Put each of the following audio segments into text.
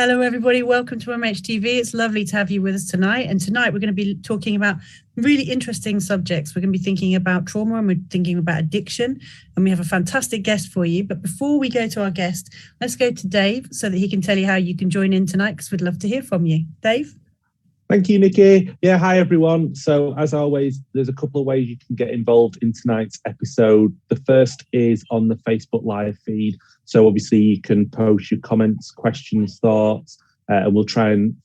Hello, everybody. Welcome to MHTV. It's lovely to have you with us tonight. And tonight we're going to be talking about really interesting subjects. We're going to be thinking about trauma and we're thinking about addiction. And we have a fantastic guest for you. But before we go to our guest, let's go to Dave so that he can tell you how you can join in tonight, because we'd love to hear from you. Dave? Thank you, Nicky. Yeah, hi, everyone. So as always, there's a couple of ways you can get involved in tonight's episode. The first is on the Facebook Live feed. So obviously you can post your comments, questions, thoughts, and we'll try and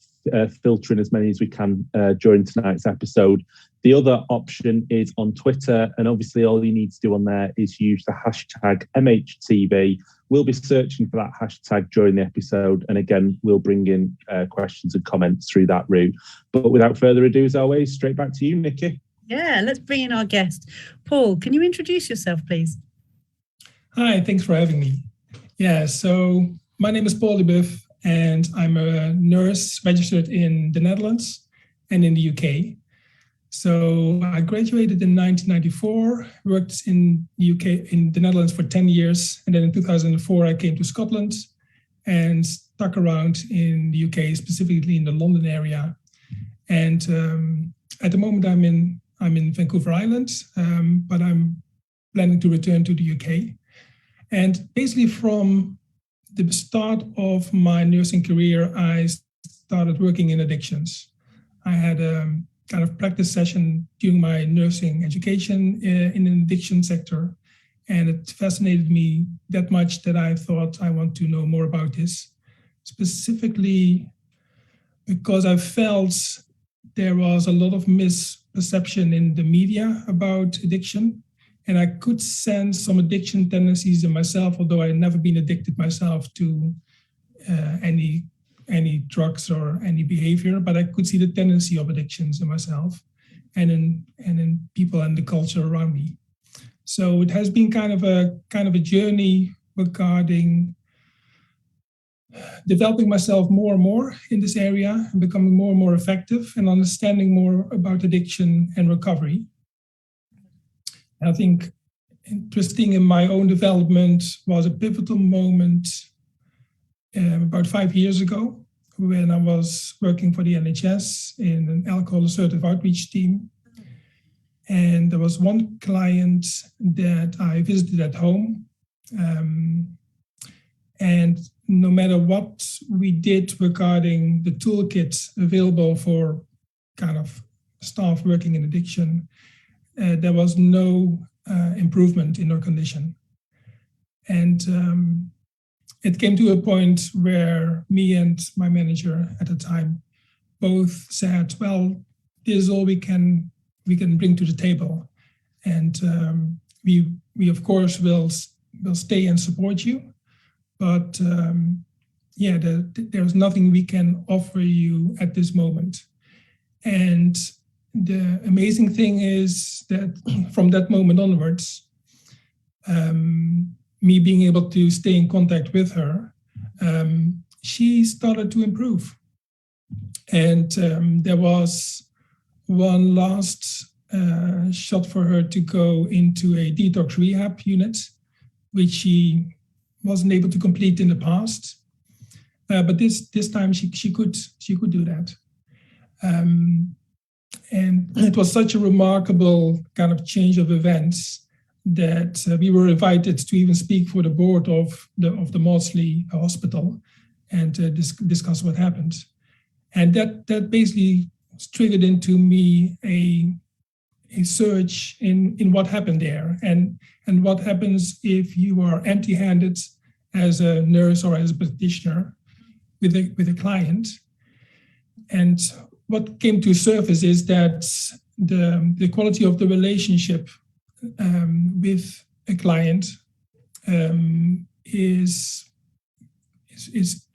filter in as many as we can during tonight's episode. The other option is on Twitter, and obviously all you need to do on there is use the hashtag MHTV. We'll be searching for that hashtag during the episode, and again, we'll bring in questions and comments through that route. But without further ado, as always, straight back to you, Nicky. Yeah, let's bring in our guest. Paul, can you introduce yourself, please? Hi, thanks for having me. Yeah, so my name is Paul du Buf, and I'm a nurse registered in the Netherlands and in the UK. So I graduated in 1994, worked in the UK, in the Netherlands for 10 years. And then in 2004, I came to Scotland and stuck around in the UK, specifically in the London area. And at the moment I'm in Vancouver Island, but I'm planning to return to the UK. And basically from the start of my nursing career, I started working in addictions. I had a kind of practice session during my nursing education in an addiction sector. And it fascinated me that much that I thought I want to know more about this, specifically because I felt there was a lot of misperception in the media about addiction. And I could sense some addiction tendencies in myself, although I had never been addicted myself to any drugs or any behavior, but I could see the tendency of addictions in myself and in people and the culture around me. So it has been kind of a journey regarding developing myself more and more in this area and becoming more and more effective and understanding more about addiction and recovery. I think interesting in my own development was a pivotal moment about 5 years ago when I was working for the NHS in an alcohol assertive outreach team. And there was one client that I visited at home. And no matter what we did regarding the toolkit available for kind of staff working in addiction, there was no improvement in her condition. And it came to a point where me and my manager at the time both said, well, this is all we can bring to the table. And we of course will stay and support you, but there's nothing we can offer you at this moment. And the amazing thing is that from that moment onwards, me being able to stay in contact with her, she started to improve. And there was one last shot for her to go into a detox rehab unit, which she wasn't able to complete in the past. But this time she could do that. And it was such a remarkable kind of change of events that we were invited to even speak for the board of the Maudsley Hospital and discuss what happened. And that basically triggered into me a search in what happened there and what happens if you are empty-handed as a nurse or as a practitioner with a client. And what came to surface is that the quality of the relationship with a client is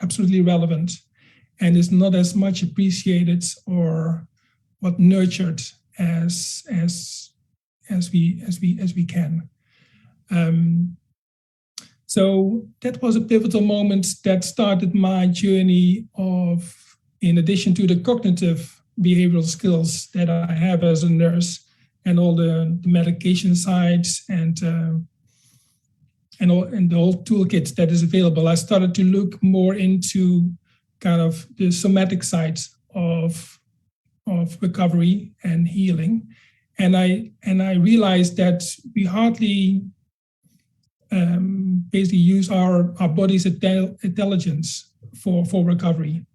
absolutely relevant and is not as much appreciated or what nurtured as we can. So that was a pivotal moment that started my journey of, in addition to the cognitive behavioral skills that I have as a nurse and all the medication sides and the whole toolkit that is available, I started to look more into kind of the somatic side of recovery and healing, and I realized that we hardly basically use our body's intelligence for recovery,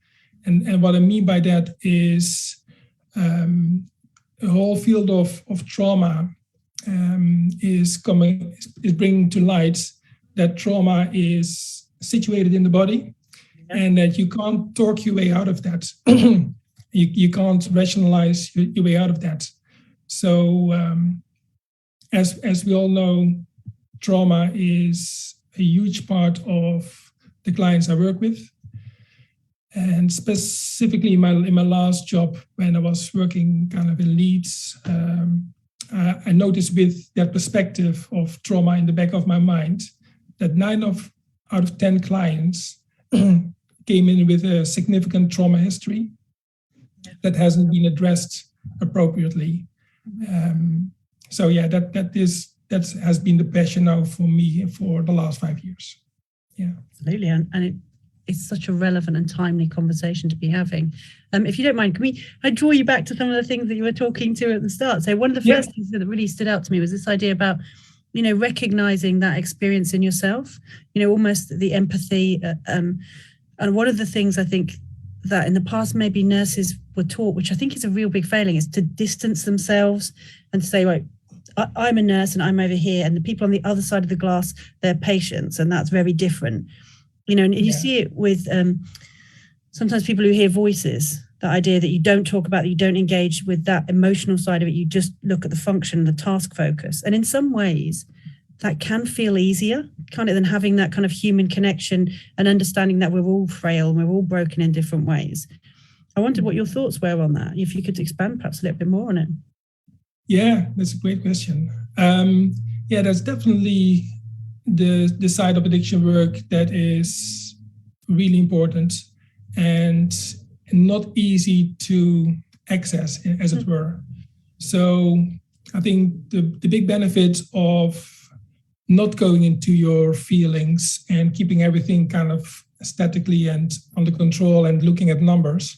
and what I mean by that is a whole field of trauma is bringing to light that trauma is situated in the body, and that you can't talk your way out of that. You can't rationalize your way out of that. So as we all know, trauma is a huge part of the clients I work with. And specifically in my last job, when I was working kind of in Leeds, I noticed with that perspective of trauma in the back of my mind, that 9 out of 10 clients came in with a significant trauma history that hasn't been addressed appropriately. So yeah, that has been the passion now for me for the last 5 years. Yeah, absolutely, and it's such a relevant and timely conversation to be having. If you don't mind, I draw you back to some of the things that you were talking to at the start? So one of the first things that really stood out to me was this idea about, recognizing that experience in yourself, almost the empathy. And one of the things I think that in the past maybe nurses were taught, which I think is a real big failing, is to distance themselves and to say, right, I'm a nurse and I'm over here, and the people on the other side of the glass, they're patients, and that's very different. And you see it with sometimes people who hear voices, the idea that you don't talk about, that you don't engage with that emotional side of it, you just look at the function, the task focus. And in some ways, that can feel easier, kind of, than having that kind of human connection and understanding that we're all frail and we're all broken in different ways. I wondered what your thoughts were on that, if you could expand perhaps a little bit more on it. Yeah, that's a great question. That's definitely the side of addiction work that is really important and not easy to access, as it were. So I think the big benefit of not going into your feelings and keeping everything kind of statically and under control and looking at numbers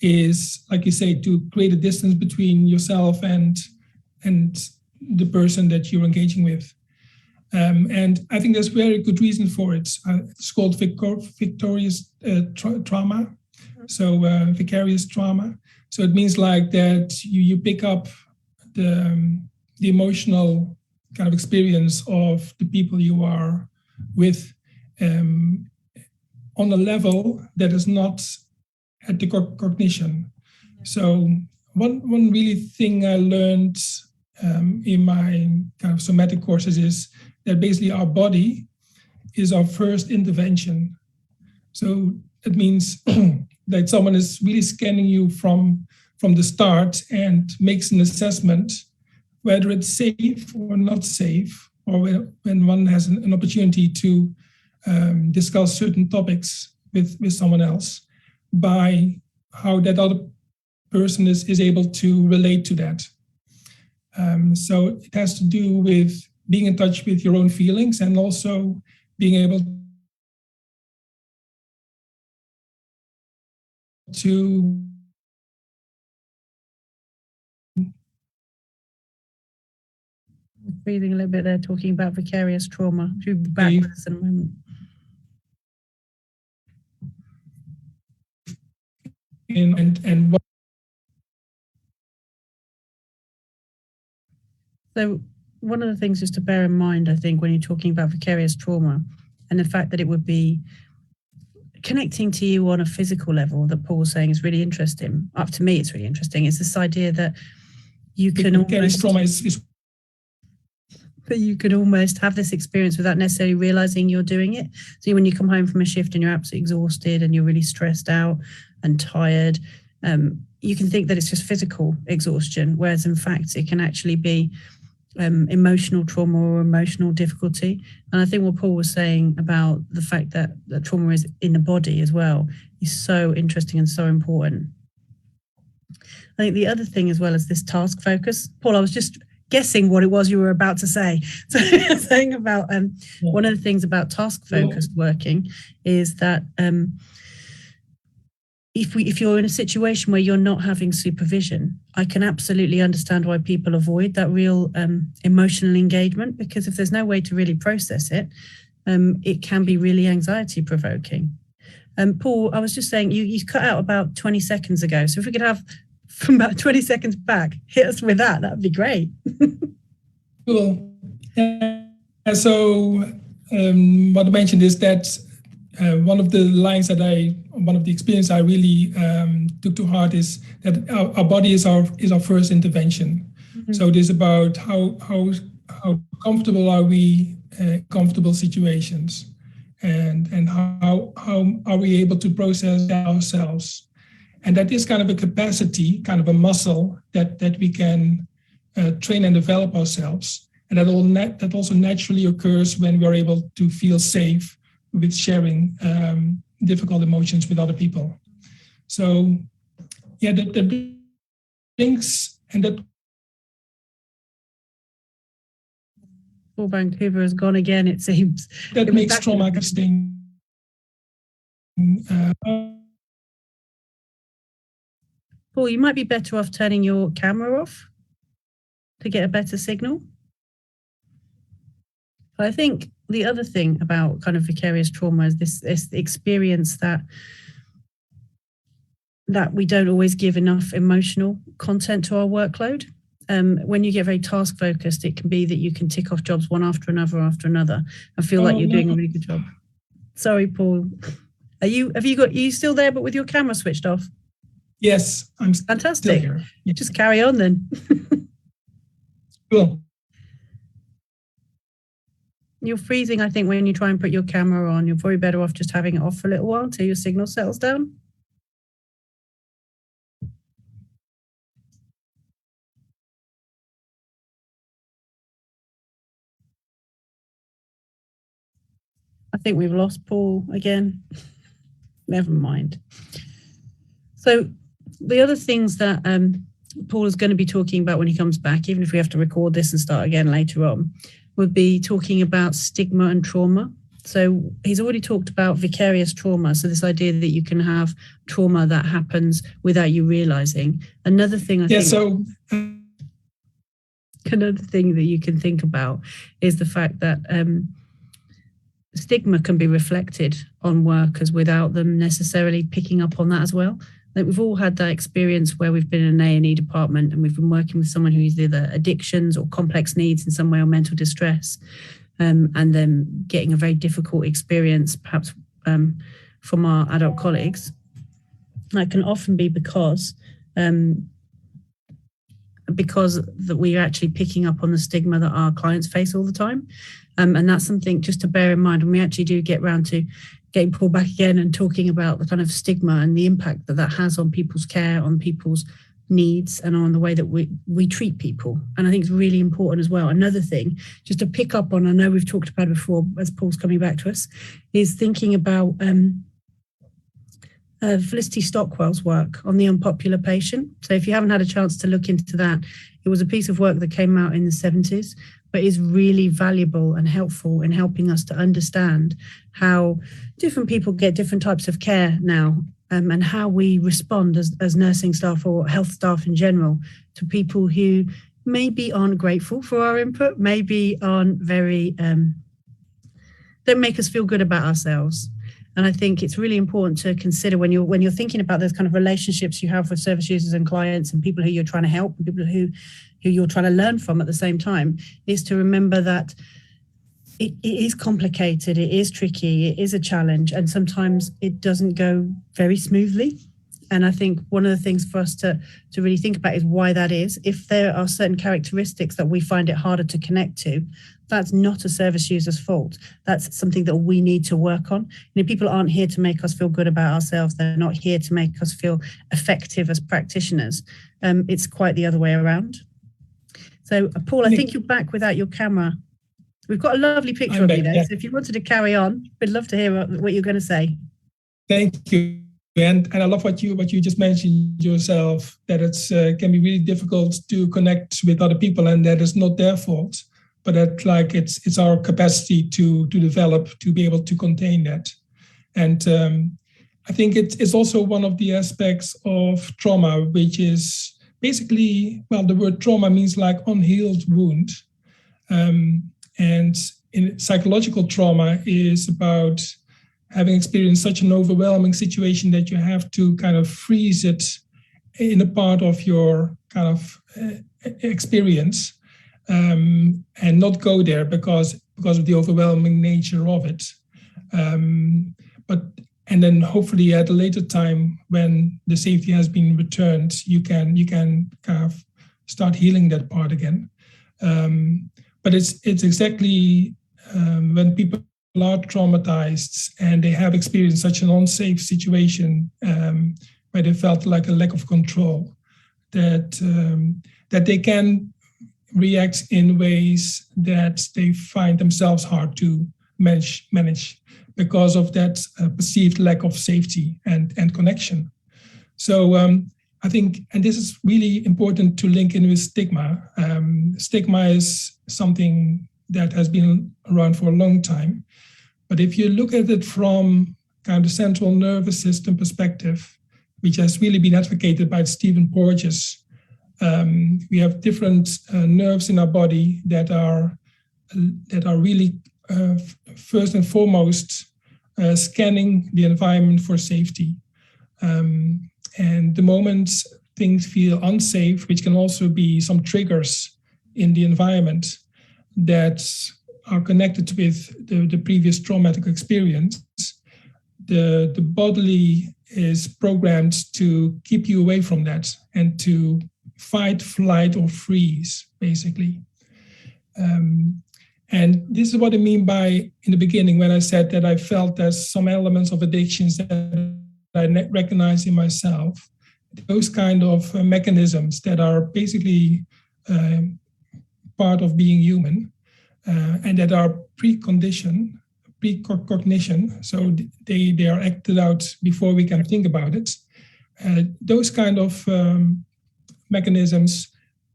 is, like you say, to create a distance between yourself and the person that you're engaging with. And I think there's very good reason for it. It's called vicarious trauma, so vicarious trauma. So it means like that you pick up the emotional kind of experience of the people you are with on a level that is not at the cognition. So one really thing I learned in my kind of somatic courses is that basically our body is our first intervention. So it means that someone is really scanning you from the start and makes an assessment whether it's safe or not safe, or when one has an opportunity to discuss certain topics with someone else, by how that other person is able to relate to that. So it has to do with being in touch with your own feelings and also being able to breathing a little bit there, talking about vicarious trauma. We'll be back with us in a moment. And what? So one of the things just to bear in mind, I think, when you're talking about vicarious trauma and the fact that it would be connecting to you on a physical level, that Paul was saying is really interesting. Up to me, it's really interesting. It's this idea that you can almost, trauma is that you could almost have this experience without necessarily realizing you're doing it. So when you come home from a shift and you're absolutely exhausted and you're really stressed out and tired, you can think that it's just physical exhaustion, whereas in fact it can actually be emotional trauma or emotional difficulty. And I think what Paul was saying about the fact that trauma is in the body as well is so interesting and so important. I think the other thing as well is this task focus. Paul, I was just guessing what it was you were about to say. So saying about one of the things about task focused working is that if you're in a situation where you're not having supervision, I can absolutely understand why people avoid that real emotional engagement, because if there's no way to really process it, it can be really anxiety provoking. Paul, I was just saying, you cut out about 20 seconds ago. So if we could have from about 20 seconds back, hit us with that would be great. Cool. So what I mentioned is that one of the experience I really took to heart is that our body is our first intervention. Mm-hmm. So it is about how comfortable are we in comfortable situations, and how are we able to process that ourselves. And that is kind of a capacity, kind of a muscle that we can train and develop ourselves. And that also naturally occurs when we're able to feel safe with sharing difficult emotions with other people. So, yeah, that brings, and that. Paul Vancouver has gone again, it seems. That makes trauma interesting. Paul, you might be better off turning your camera off to get a better signal. I think the other thing about kind of vicarious trauma is this experience that we don't always give enough emotional content to our workload. When you get very task focused, it can be that you can tick off jobs one after another and feel like you're doing a really good job. Sorry, Paul. Are you still there but with your camera switched off? Yes, I'm fantastic. Still here. You just carry on then. Cool. You're freezing, I think, when you try and put your camera on. You're probably better off just having it off for a little while until your signal settles down. I think we've lost Paul again. Never mind. So the other things that Paul is going to be talking about when he comes back, even if we have to record this and start again later on, would be talking about stigma and trauma. So he's already talked about vicarious trauma. So this idea that you can have trauma that happens without you realizing. Another thing another thing that you can think about is the fact that stigma can be reflected on workers without them necessarily picking up on that as well. Like we've all had that experience where we've been in an A&E department and we've been working with someone who has either addictions or complex needs in some way or mental distress, and then getting a very difficult experience perhaps from our adult colleagues. That can often be because that we're actually picking up on the stigma that our clients face all the time. And that's something just to bear in mind when we actually do get round to getting Paul back again and talking about the kind of stigma and the impact that has on people's care, on people's needs, and on the way that we treat people. And I think it's really important as well. Another thing, just to pick up on, I know we've talked about it before as Paul's coming back to us, is thinking about Felicity Stockwell's work on the unpopular patient. So if you haven't had a chance to look into that, it was a piece of work that came out in the 70s, but is really valuable and helpful in helping us to understand how different people get different types of care now, and how we respond as nursing staff or health staff in general to people who maybe aren't grateful for our input, maybe aren't very, don't make us feel good about ourselves. And I think it's really important to consider when you're thinking about those kind of relationships you have with service users and clients and people who you're trying to help and people who you're trying to learn from at the same time, is to remember that it is complicated, it is tricky, it is a challenge, and sometimes it doesn't go very smoothly. And I think one of the things for us to really think about is why that is. If there are certain characteristics that we find it harder to connect to, that's not a service user's fault. That's something that we need to work on. People aren't here to make us feel good about ourselves. They're not here to make us feel effective as practitioners. It's quite the other way around. So, Paul, I think you're back without your camera. We've got a lovely picture of you there. Yeah. So if you wanted to carry on, we'd love to hear what you're going to say. Thank you. And I love what you just mentioned yourself, that it's can be really difficult to connect with other people, and that is not their fault, but that it's our capacity to develop, to be able to contain that. And I think it's also one of the aspects of trauma, which is basically, well, the word trauma means like unhealed wound. And in psychological trauma is about having experienced such an overwhelming situation that you have to kind of freeze it in a part of your kind of experience, and not go there because of the overwhelming nature of it. And then hopefully at a later time when the safety has been returned, you can kind of start healing that part again. But it's exactly when people are traumatized and they have experienced such an unsafe situation where they felt like a lack of control, that they can react in ways that they find themselves hard to manage because of that perceived lack of safety and connection. So I think, and this is really important to link in with stigma. Stigma is something that has been around for a long time. But if you look at it from kind of central nervous system perspective, which has really been advocated by Stephen Porges, we have different nerves in our body that are really first and foremost scanning the environment for safety. And the moment things feel unsafe, which can also be some triggers in the environment that are connected with the previous traumatic experience, the bodily is programmed to keep you away from that and to fight, flight, or freeze, basically. And this is what I mean by, in the beginning, when I said that I felt there's some elements of addictions that I recognize in myself, those kind of mechanisms that are basically part of being human, and that are precognition, so they are acted out before we can think about it. Those kind of mechanisms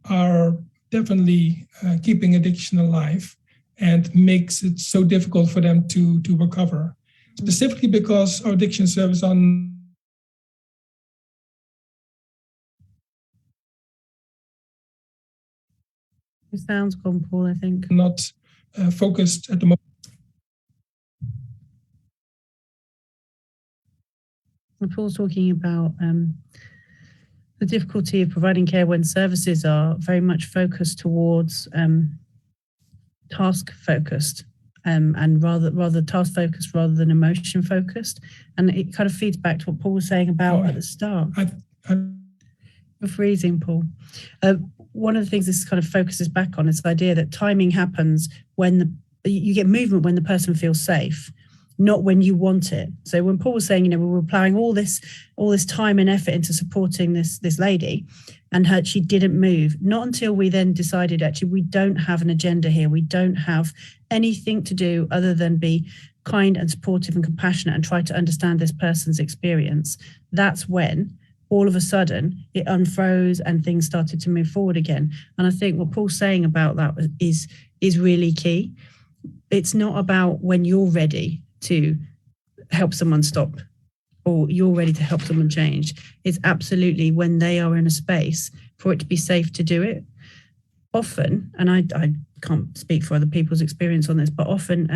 are definitely keeping addiction alive and makes it so difficult for them to recover, specifically because our addiction service on Your sound's gone, Paul, I think. Not focused at the moment. Paul's talking about the difficulty of providing care when services are very much focused towards task focused, and rather task focused rather than emotion focused. And it kind of feeds back to what Paul was saying about at the start. You're freezing, Paul. One of the things this kind of focuses back on is the idea that timing happens when you get movement when the person feels safe, not when you want it. So when Paul was saying, we were applying all this time and effort into supporting this lady, and she didn't move, not until we then decided, actually, we don't have an agenda here. We don't have anything to do other than be kind and supportive and compassionate and try to understand this person's experience. That's when all of a sudden it unfroze and things started to move forward again. And I think what Paul's saying about that is really key. It's not about when you're ready to help someone stop or you're ready to help someone change. It's absolutely when they are in a space for it to be safe to do it. Often, and I can't speak for other people's experience on this, but often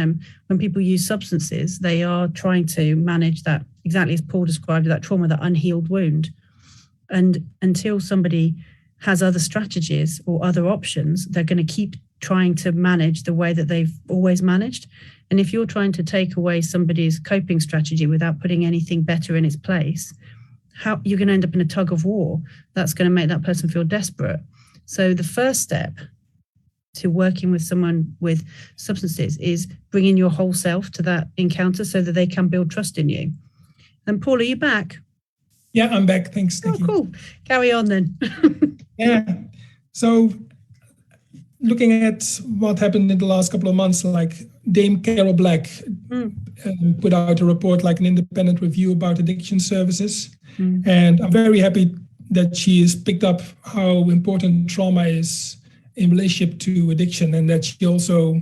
when people use substances, they are trying to manage that, exactly as Paul described, that trauma, that unhealed wound. And until somebody has other strategies or other options, they're going to keep trying to manage the way that they've always managed. And if you're trying to take away somebody's coping strategy without putting anything better in its place, how you're going to end up in a tug of war that's going to make that person feel desperate. So the first step to working with someone with substances is bringing your whole self to that encounter so that they can build trust in you. And Paul, are you back? Yeah, I'm back. Thanks. Oh, cool. Carry on then. Yeah. So looking at what happened in the last couple of months, like Dame Carol Black put out a report, like an independent review about addiction services. And I'm very happy that she has picked up how important trauma is in relationship to addiction, and that she also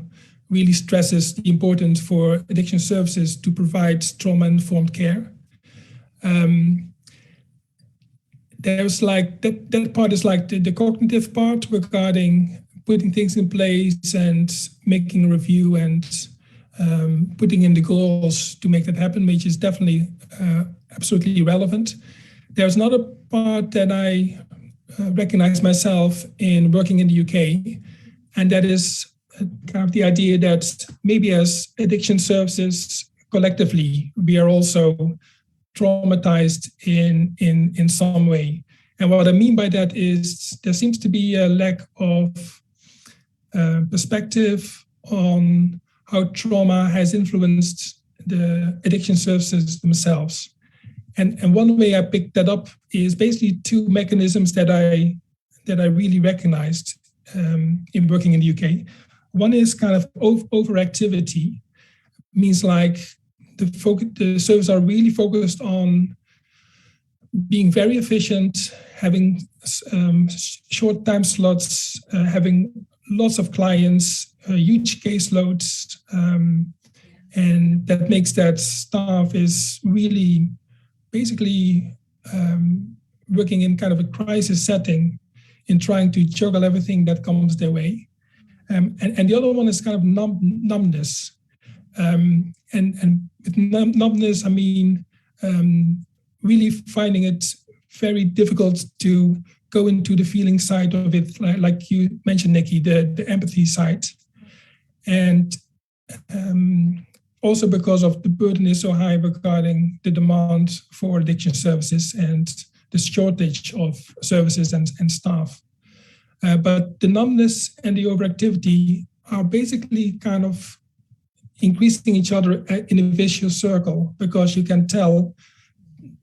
really stresses the importance for addiction services to provide trauma-informed care. there's like that part is like the cognitive part regarding putting things in place and making a review and putting in the goals to make that happen, which is definitely absolutely relevant. There's another part that I recognize myself in working in the UK, and that is kind of the idea that maybe as addiction services collectively, we are also traumatized in some way. And what I mean by that is there seems to be a lack of perspective on how trauma has influenced the addiction services themselves. And one way I picked that up is basically two mechanisms that I really recognized in working in the UK. One is kind of overactivity, means like the services are really focused on being very efficient, having short time slots, having lots of clients, huge caseloads, and that makes that staff is really basically working in kind of a crisis setting in trying to juggle everything that comes their way. And the other one is kind of numbness. And with numbness, I mean really finding it very difficult to go into the feeling side of it, like you mentioned, Nicky, the empathy side. And also because of the burden is so high regarding the demand for addiction services and the shortage of services and staff. But the numbness and the overactivity are basically kind of increasing each other in a vicious circle, because you can tell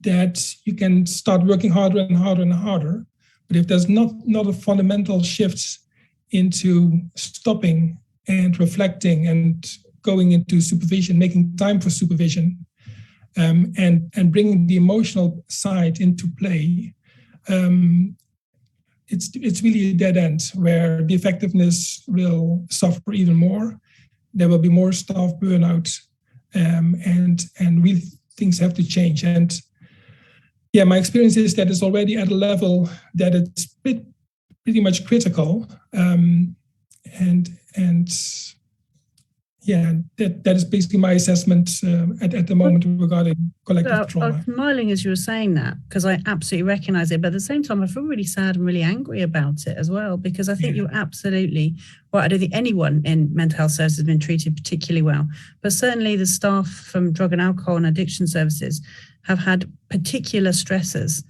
that you can start working harder and harder and harder. But if there's not a fundamental shift into stopping and reflecting and going into supervision, making time for supervision, and bringing the emotional side into play, it's really a dead end where the effectiveness will suffer even more. There will be more staff burnout, and really things have to change. And yeah, my experience is that it's already at a level that it's pretty much critical, and yeah, that is basically my assessment at the moment regarding collective trauma. I was smiling as you were saying that, because I absolutely recognize it. But at the same time, I feel really sad and really angry about it as well, because I think you're absolutely well. I don't think anyone in mental health services has been treated particularly well, but certainly the staff from drug and alcohol and addiction services have had particular stresses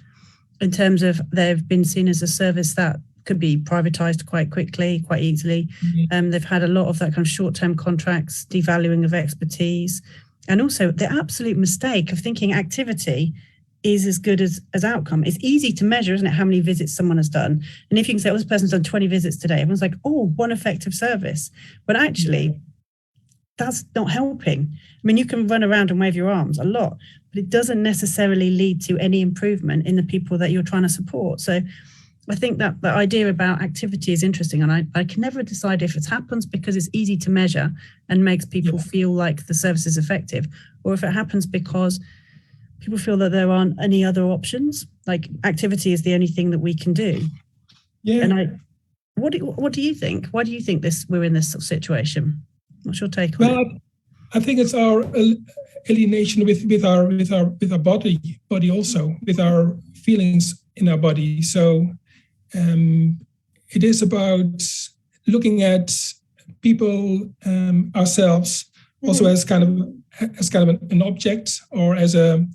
in terms of they've been seen as a service that could be privatized quite quickly, quite easily. Mm-hmm. They've had a lot of that kind of short-term contracts, devaluing of expertise, and also the absolute mistake of thinking activity is as good as outcome. It's easy to measure, isn't it, how many visits someone has done. And if you can say, oh, this person's done 20 visits today, everyone's like, oh, one effective service. But actually, that's not helping. I mean, you can run around and wave your arms a lot, but it doesn't necessarily lead to any improvement in the people that you're trying to support. So I think that the idea about activity is interesting, and I can never decide if it happens because it's easy to measure and makes people feel like the service is effective, or if it happens because people feel that there aren't any other options, like activity is the only thing that we can do. Yeah. And what do you think? Why do you think we're in this situation? What's your take on it? I think it's our alienation with our body also, with our feelings in our body. So it is about looking at people, ourselves, also as kind of an object, or as a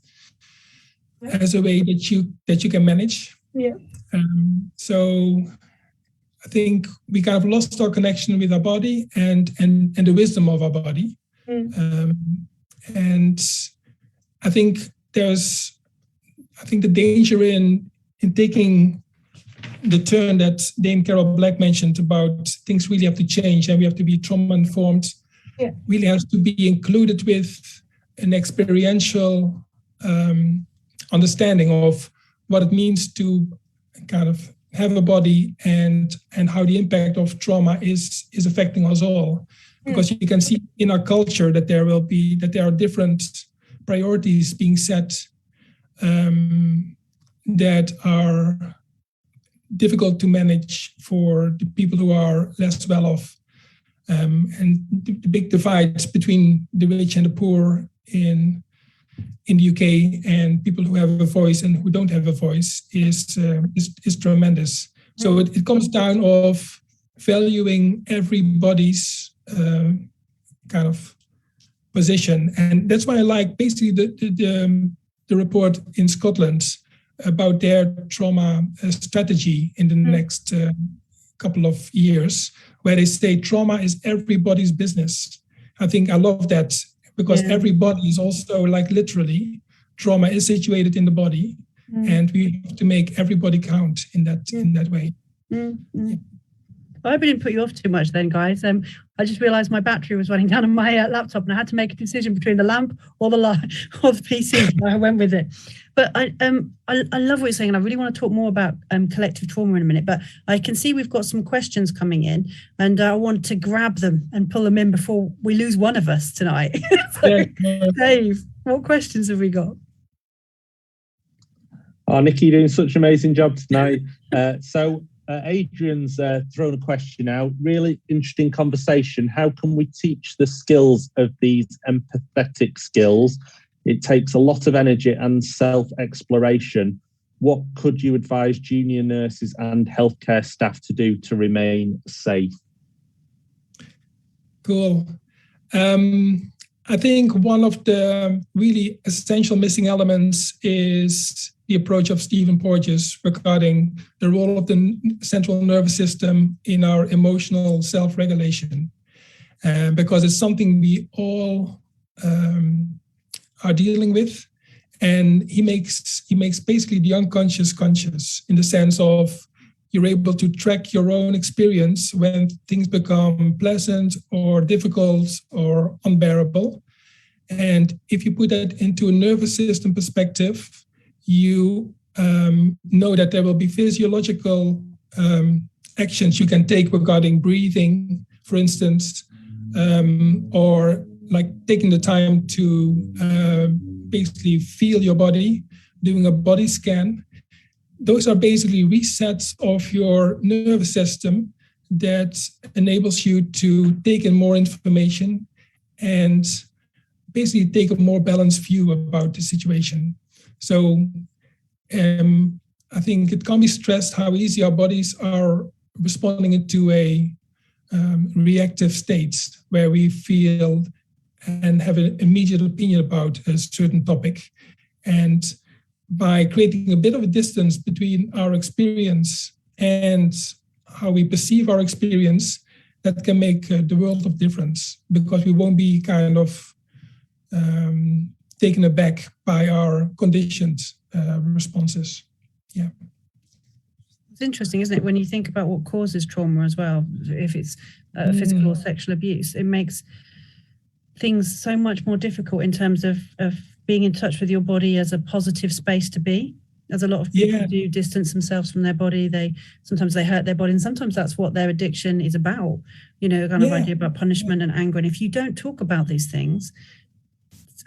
way that you can manage. Yeah. So I think we kind of lost our connection with our body and the wisdom of our body. And I think the danger in taking the turn that Dame Carol Black mentioned about things really have to change and we have to be trauma informed, really has to be included with an experiential understanding of what it means to kind of have a body and how the impact of trauma is affecting us all. Because you can see in our culture that there are different priorities being set that are difficult to manage for the people who are less well off. And the big divides between the rich and the poor in the UK and people who have a voice and who don't have a voice is tremendous. So it comes down of valuing everybody's kind of position, and that's why I like basically the report in Scotland about their trauma strategy in the next couple of years, where they say trauma is everybody's business. I think I love that, because everybody is also, like, literally, trauma is situated in the body, and we have to make everybody count in that way. Yeah. I hope I didn't put you off too much then, guys. I just realised my battery was running down on my laptop, and I had to make a decision between the lamp or the light or the PC. I went with it. But I love what you're saying, and I really want to talk more about collective trauma in a minute. But I can see we've got some questions coming in, and I want to grab them and pull them in before we lose one of us tonight. So, Dave, what questions have we got? Oh, Nicky, you're doing such an amazing job tonight. Adrian's thrown a question out. Really interesting conversation. How can we teach the skills of these empathetic skills? It takes a lot of energy and self-exploration. What could you advise junior nurses and healthcare staff to do to remain safe? Cool. I think one of the really essential missing elements is the approach of Stephen Porges regarding the role of the central nervous system in our emotional self-regulation, because it's something we all are dealing with. And he makes basically the unconscious conscious, in the sense of you're able to track your own experience when things become pleasant or difficult or unbearable. And if you put that into a nervous system perspective, you know that there will be physiological actions you can take regarding breathing, for instance, or like taking the time to basically feel your body, doing a body scan. Those are basically resets of your nervous system that enables you to take in more information and basically take a more balanced view about the situation. So I think it can't be stressed how easy our bodies are responding into a reactive state where we feel and have an immediate opinion about a certain topic. And by creating a bit of a distance between our experience and how we perceive our experience, that can make the world of difference, because we won't be kind of taken aback by our conditioned responses. Yeah. It's interesting, isn't it, when you think about what causes trauma as well, if it's physical or sexual abuse, it makes things so much more difficult in terms of being in touch with your body as a positive space to be. As a lot of people do distance themselves from their body, sometimes they hurt their body, and sometimes that's what their addiction is about, kind of idea about punishment and anger. And if you don't talk about these things,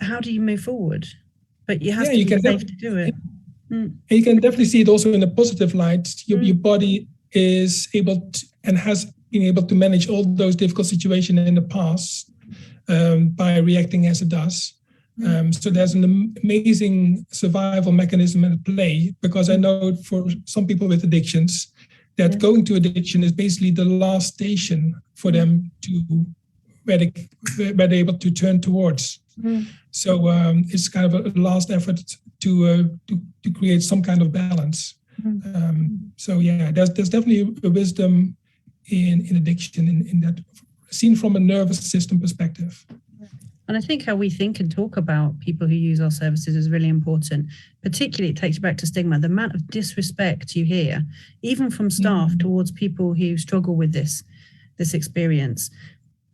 how do you move forward? But you have to be safe to do it. You can definitely see it also in a positive light. Your body is able to, and has been able to manage all those difficult situations in the past by reacting as it does. So there's an amazing survival mechanism at play, because I know for some people with addictions that going to addiction is basically the last station for them to where they're able to turn towards. So it's kind of a last effort to create some kind of balance. So there's definitely a wisdom in addiction in that, seen from a nervous system perspective. And I think how we think and talk about people who use our services is really important. Particularly, it takes you back to stigma. The amount of disrespect you hear, even from staff, towards people who struggle with this experience.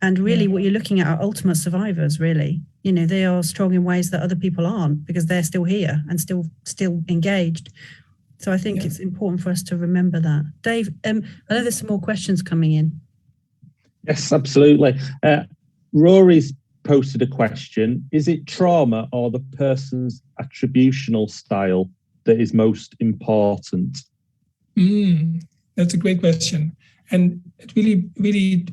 And really what you're looking at are ultimate survivors, really. They are strong in ways that other people aren't, because they're still here and still engaged. So I think it's important for us to remember that. Dave, I know there's some more questions coming in. Yes, absolutely. Rory's posted a question. Is it trauma or the person's attributional style that is most important? That's a great question. And it really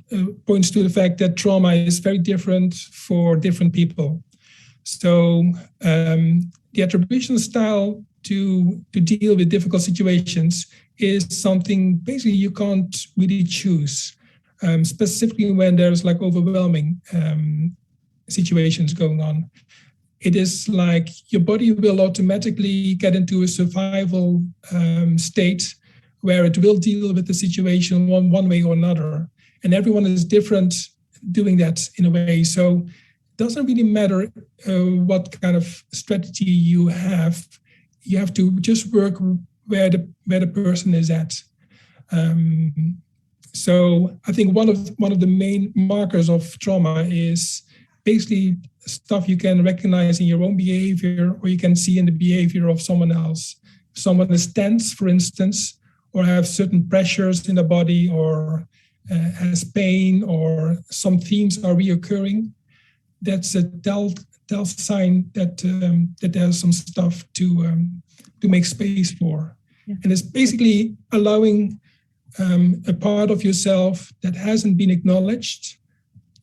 points to the fact that trauma is very different for different people. So the attributional style to deal with difficult situations is something basically you can't really choose, specifically when there's like overwhelming situations going on. It is like your body will automatically get into a survival state where it will deal with the situation one way or another. And everyone is different doing that in a way. So it doesn't really matter what kind of strategy you have. You have to just work where the person is at. So I think one of the main markers of trauma is basically stuff you can recognize in your own behavior, or you can see in the behavior of someone else. If someone is tense, for instance, or have certain pressures in the body, or has pain, or some themes are reoccurring, that's a tell sign that there's some stuff to make space for. Yeah. And it's basically allowing a part of yourself that hasn't been acknowledged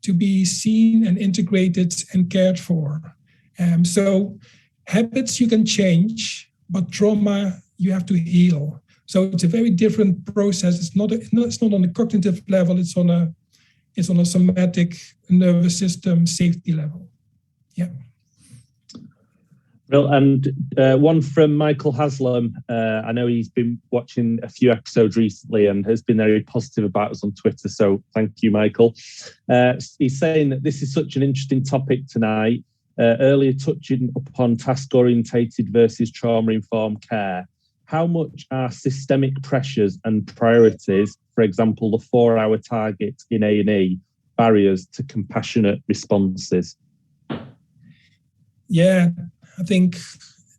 to be seen and integrated and cared for. So habits you can change, but trauma you have to heal. So it's a very different process. It's not on a cognitive level. It's on a somatic nervous system safety level. Yeah. Well, and one from Michael Haslam. I know he's been watching a few episodes recently and has been very positive about us on Twitter. So thank you, Michael. He's saying that this is such an interesting topic tonight, earlier touching upon task-orientated versus trauma-informed care. How much are systemic pressures and priorities, for example, the 4-hour target in A&E, barriers to compassionate responses? Yeah, I think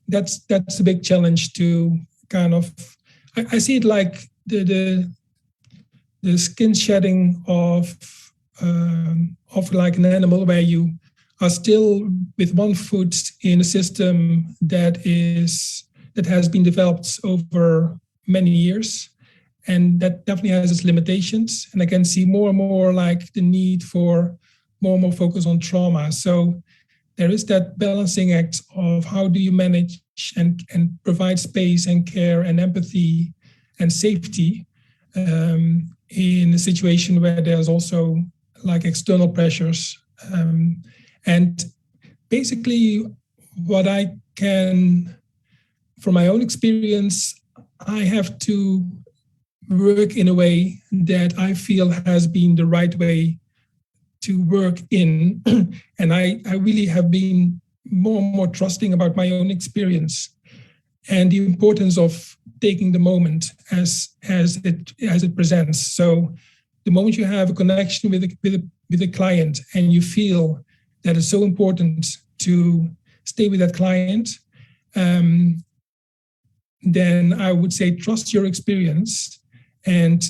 that's a big challenge to kind of. I see it like the skin shedding of like an animal, where you are still with one foot in a system that has been developed over many years, and that definitely has its limitations. And I can see more and more like the need for more and more focus on trauma. So there is that balancing act of how do you manage and provide space and care and empathy and safety in a situation where there's also like external pressures. And basically what I can, from my own experience, I have to work in a way that I feel has been the right way to work in. And I really have been more and more trusting about my own experience and the importance of taking the moment as it presents. So the moment you have a connection with a client and you feel that it's so important to stay with that client, then I would say trust your experience and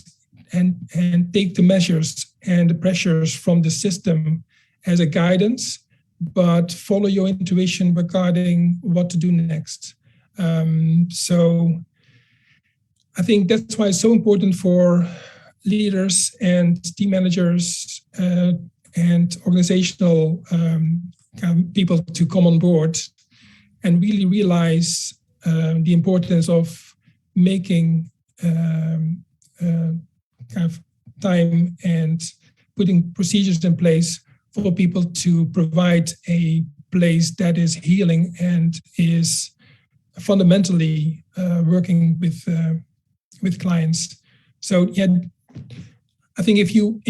take the measures and the pressures from the system as a guidance, but follow your intuition regarding what to do next. So I think that's why it's so important for leaders and team managers and organizational people to come on board and really realize the importance of making kind of time and putting procedures in place for people to provide a place that is healing and is fundamentally working with clients. So yeah, I think if you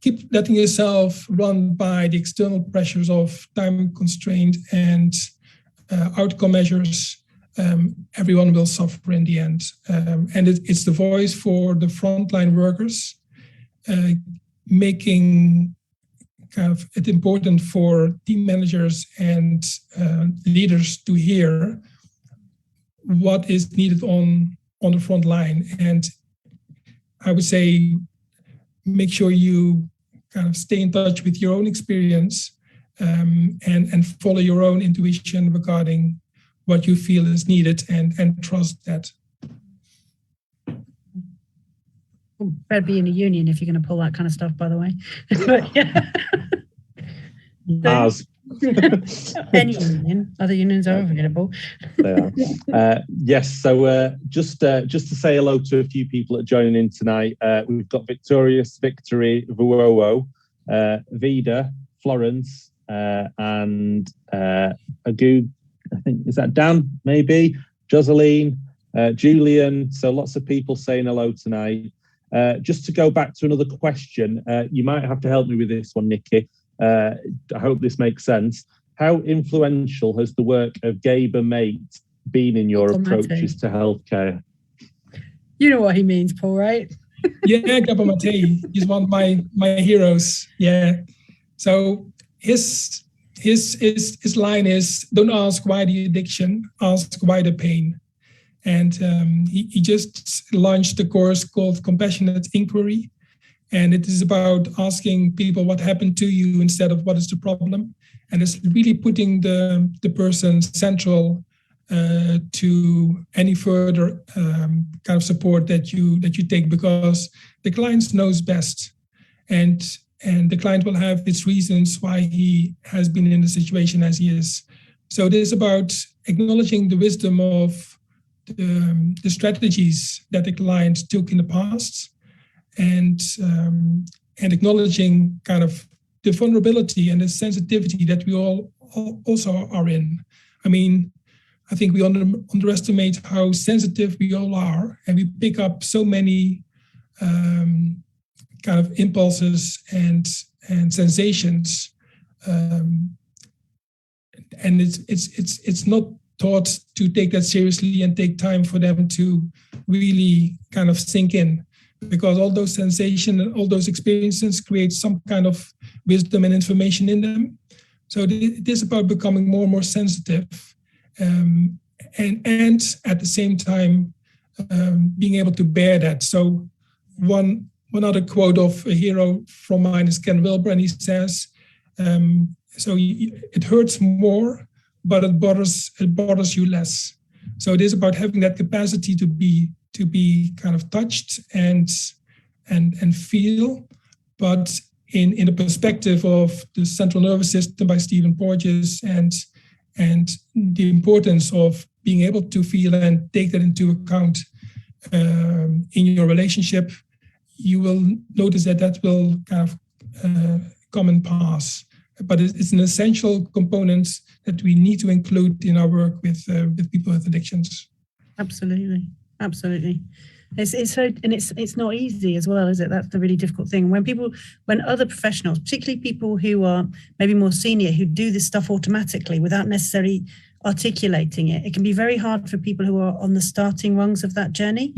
keep letting yourself run by the external pressures of time constraint and outcome measures, everyone will suffer in the end. And it's the voice for the frontline workers, making kind of it important for team managers and leaders to hear what is needed on the front line. And I would say, make sure you kind of stay in touch with your own experience, and follow your own intuition regarding what you feel is needed, and trust that. Better be in a union if you're going to pull that kind of stuff, by the way. But, yeah. Ours. Any union, other unions are available. They are. Yes, so just to say hello to a few people that are joining in tonight. We've got Victorious, Victory, Vuowo, Vida, Florence, and Agoo. I think, is that Dan? Maybe Joseline, Julian. So lots of people saying hello tonight. Just to go back to another question, you might have to help me with this one, Nicky. I hope this makes sense. How influential has the work of Gaber Mate been in your approaches to healthcare? You know what he means, Paul, right? Yeah, Gaber Mate. He's one of my heroes. Yeah. So his line is, don't ask why the addiction, ask why the pain. And he just launched a course called Compassionate Inquiry. And it is about asking people what happened to you instead of what is the problem. And it's really putting the person central to any further kind of support that you take, because the client knows best. And the client will have its reasons why he has been in the situation as he is. So it is about acknowledging the wisdom of the strategies that the client took in the past, and acknowledging kind of the vulnerability and the sensitivity that we all also are in. I mean, I think we underestimate how sensitive we all are, and we pick up so many kind of impulses and sensations, and it's not taught to take that seriously and take time for them to really kind of sink in, because all those sensations and all those experiences create some kind of wisdom and information in them. So it is about becoming more and more sensitive, and at the same time being able to bear that. So one other quote of a hero from mine is Ken Wilber, and he says, so it hurts more, but it bothers you less. So it is about having that capacity to be kind of touched and feel, but in the perspective of the central nervous system by Stephen Porges, and the importance of being able to feel and take that into account in your relationship. You will notice that will kind of come and pass. But it's an essential component that we need to include in our work with people with addictions. Absolutely. It's so, and it's not easy as well, is it? That's the really difficult thing. When other professionals, particularly people who are maybe more senior, who do this stuff automatically without necessarily articulating it, it can be very hard for people who are on the starting rungs of that journey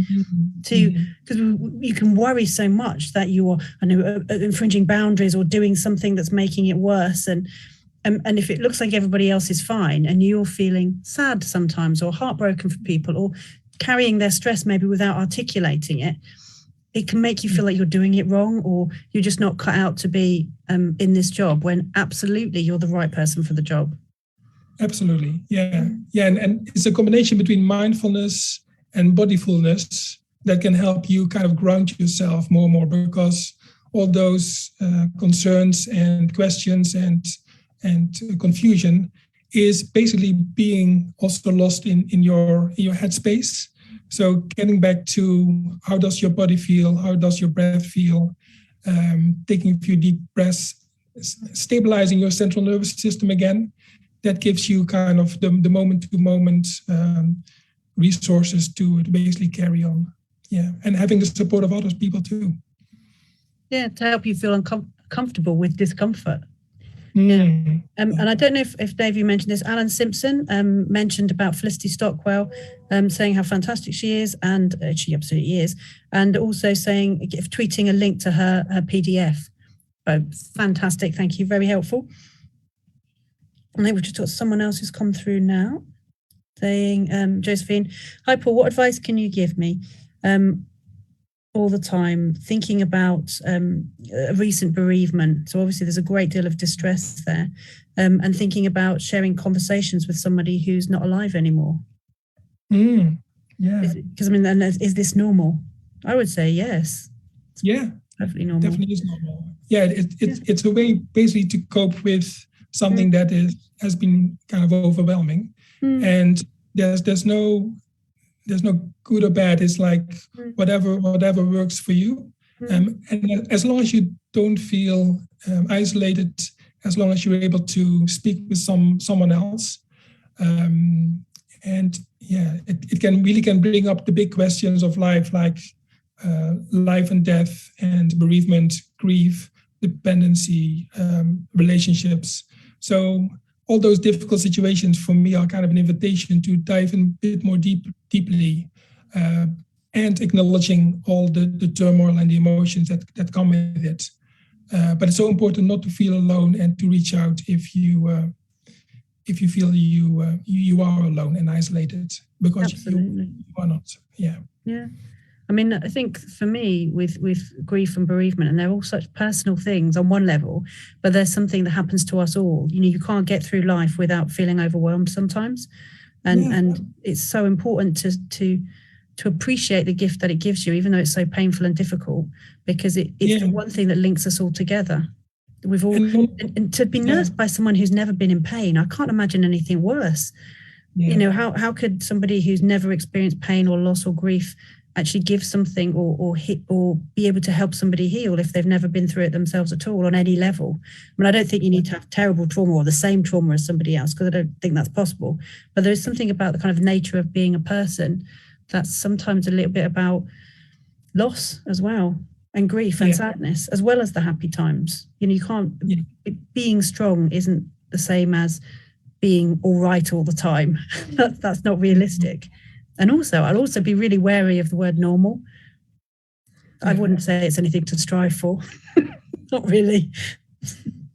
because you can worry so much that you are, infringing boundaries or doing something that's making it worse. And if it looks like everybody else is fine and you're feeling sad sometimes or heartbroken for people or carrying their stress maybe without articulating it, it can make you feel like you're doing it wrong or you're just not cut out to be in this job, when absolutely you're the right person for the job. Absolutely. Yeah. And it's a combination between mindfulness and bodyfulness that can help you kind of ground yourself more and more, because all those concerns and questions and confusion is basically being also lost in your headspace. So getting back to how does your body feel? How does your breath feel? Taking a few deep breaths, stabilizing your central nervous system again. That gives you kind of the moment-to-moment resources to basically carry on. Yeah, and having the support of other people too. Yeah, to help you feel comfortable with discomfort. Yeah. And I don't know if Dave, you mentioned this, Alan Simpson mentioned about Felicity Stockwell saying how fantastic she is, and she absolutely is, and also saying, tweeting a link to her PDF. Oh, fantastic, thank you, very helpful. And then we've just got someone else who's come through now saying, Josephine, hi Paul, what advice can you give me? all the time, thinking about a recent bereavement. So obviously there's a great deal of distress there, and thinking about sharing conversations with somebody who's not alive anymore. Yeah. Because I mean, and is this normal? I would say yes. Yeah. Definitely normal. Definitely is normal. Yeah, it's a way basically to cope with something that has been kind of overwhelming, and there's no good or bad. It's like whatever works for you, and as long as you don't feel isolated, as long as you're able to speak with someone else, and yeah, it can bring up the big questions of life, like life and death, and bereavement, grief, dependency, relationships. So all those difficult situations for me are kind of an invitation to dive in a bit more deeply, and acknowledging all the turmoil and the emotions that come with it. But it's so important not to feel alone and to reach out if you feel you are alone and isolated, because you are not. Yeah. I mean, I think for me, with grief and bereavement, and they're all such personal things on one level, but there's something that happens to us all. You know, you can't get through life without feeling overwhelmed sometimes, and it's so important to appreciate the gift that it gives you, even though it's so painful and difficult, because it's the one thing that links us all together. We've all, and to be nursed by someone who's never been in pain, I can't imagine anything worse. You know, how could somebody who's never experienced pain or loss or grief actually give something or be able to help somebody heal if they've never been through it themselves at all on any level? I mean, I don't think you need to have terrible trauma or the same trauma as somebody else, because I don't think that's possible. But there is something about the kind of nature of being a person that's sometimes a little bit about loss as well, and grief and sadness, as well as the happy times. You know, you can't, being strong isn't the same as being all right all the time. That's not realistic. And also, I'll also be really wary of the word normal. I wouldn't say it's anything to strive for. Not really.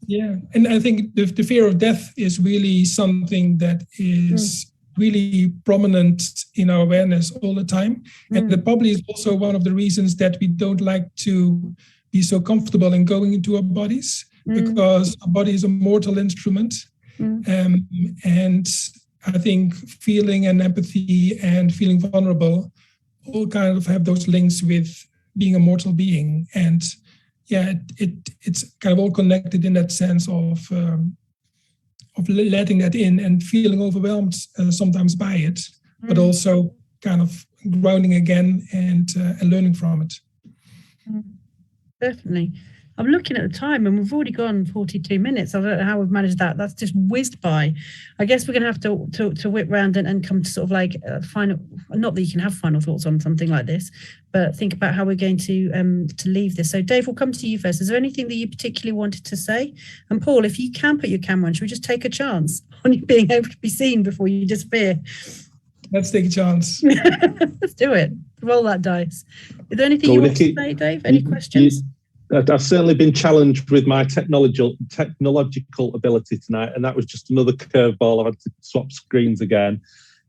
Yeah, and I think the fear of death is really something that is really prominent in our awareness all the time. And that probably is also one of the reasons that we don't like to be so comfortable in going into our bodies, because our body is a mortal instrument. And I think feeling and empathy and feeling vulnerable all kind of have those links with being a mortal being. And it's kind of all connected in that sense of letting that in and feeling overwhelmed sometimes by it, but also kind of grounding again and learning from it. Definitely. I'm looking at the time and we've already gone 42 minutes. I don't know how we've managed that. That's just whizzed by. I guess we're going to have to whip round and come to sort of like final, not that you can have final thoughts on something like this, but think about how we're going to leave this. So Dave, we'll come to you first. Is there anything that you particularly wanted to say? And Paul, if you can put your camera on, should we just take a chance on you being able to be seen before you disappear? Let's take a chance. Let's do it. Roll that dice. Is there anything you want to say, Dave? Any questions? I've certainly been challenged with my technological ability tonight, and that was just another curveball. I've had to swap screens again.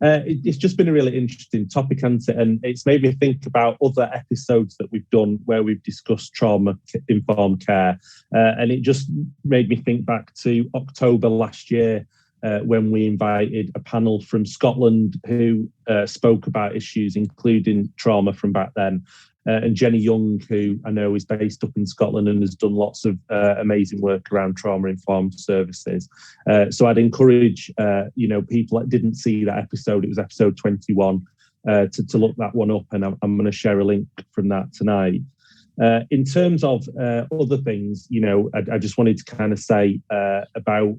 It's just been a really interesting topic, hasn't it? And it's made me think about other episodes that we've done where we've discussed trauma-informed care. And it just made me think back to October last year, when we invited a panel from Scotland who spoke about issues, including trauma from back then. And Jenny Young, who I know is based up in Scotland and has done lots of amazing work around trauma-informed services. So I'd encourage, people that didn't see that episode, it was episode 21, to look that one up, and I'm going to share a link from that tonight. In terms of other things, I just wanted to kind of say about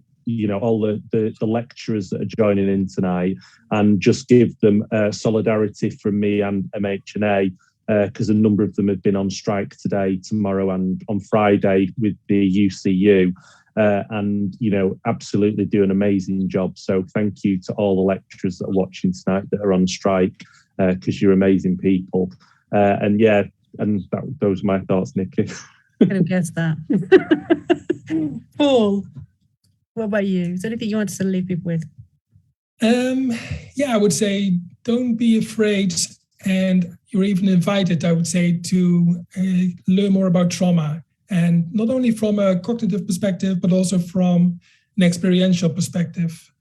all the lecturers that are joining in tonight, and just give them solidarity from me and MHNA, because a number of them have been on strike today, tomorrow, and on Friday with the UCU, and absolutely do an amazing job. So thank you to all the lecturers that are watching tonight that are on strike, because you're amazing people. Those are my thoughts, Nicky. I could have guessed that. Paul, what about you? Is there anything you wanted to leave people with? I would say don't be afraid and you're even invited, I would say, to learn more about trauma, and not only from a cognitive perspective, but also from an experiential perspective.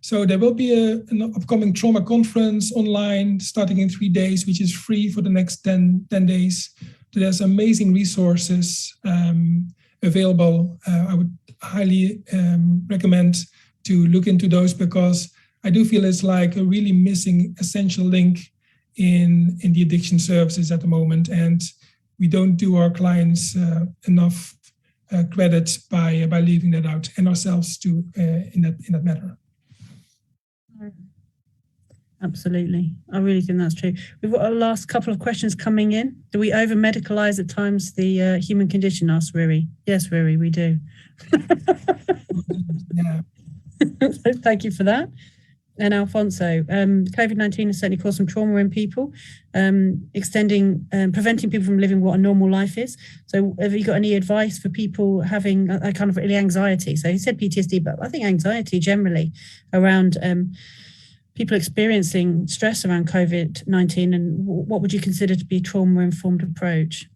So there will be an upcoming trauma conference online starting in 3 days, which is free for the next 10 days. So there's amazing resources available. I would highly recommend to look into those, because I do feel it's like a really missing essential link in the addiction services at the moment. And we don't do our clients enough credit by leaving that out, and ourselves too in that matter. Absolutely. I really think that's true. We've got our last couple of questions coming in. Do we over-medicalize at times the human condition, asks Riri? Yes, Riri, we do. Yeah. So thank you for that. And Alfonso, COVID-19 has certainly caused some trauma in people, preventing people from living what a normal life is. So have you got any advice for people having a kind of really anxiety? So he said PTSD, but I think anxiety generally around people experiencing stress around COVID-19, and what would you consider to be trauma-informed approach?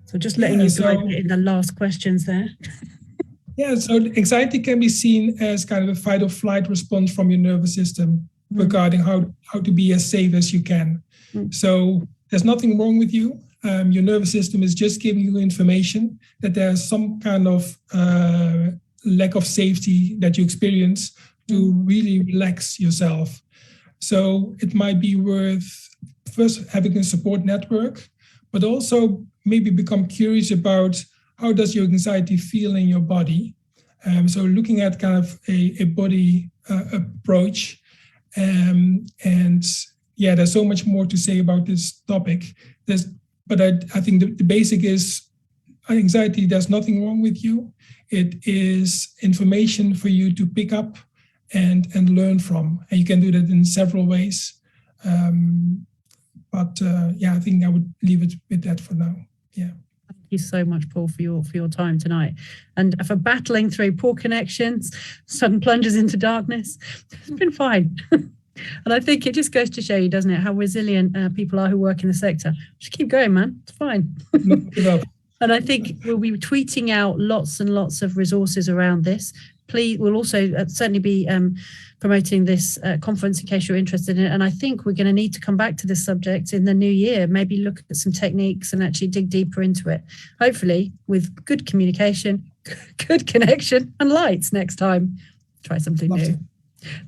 So just letting you dive in the last questions there. Yeah, so anxiety can be seen as kind of a fight or flight response from your nervous system regarding how to be as safe as you can. So there's nothing wrong with you. Your nervous system is just giving you information that there's some kind of lack of safety that you experience to really relax yourself. So it might be worth first having a support network, but also maybe become curious about how does your anxiety feel in your body. So looking at kind of a body approach. And yeah, there's so much more to say about this topic. But I think the basic is anxiety, there's nothing wrong with you. It is information for you to pick up and learn from. And you can do that in several ways. But I think I would leave it with that for now. Yeah. Thank you so much, Paul, for your time tonight, and for battling through poor connections, sudden plunges into darkness. It's been fine. And I think it just goes to show you, doesn't it, how resilient people are who work in the sector. Just keep going, man. It's fine. And I think we'll be tweeting out lots and lots of resources around this. Please, we'll also certainly be promoting this conference in case you're interested in it. And I think we're going to need to come back to this subject in the new year, maybe look at some techniques and actually dig deeper into it. Hopefully with good communication, good connection and lights next time. Try something new.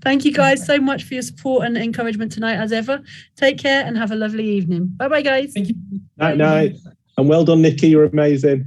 Thank you guys so much for your support and encouragement tonight, as ever. Take care and have a lovely evening. Bye-bye, guys. Thank you. Night. And well done, Nicky. You're amazing.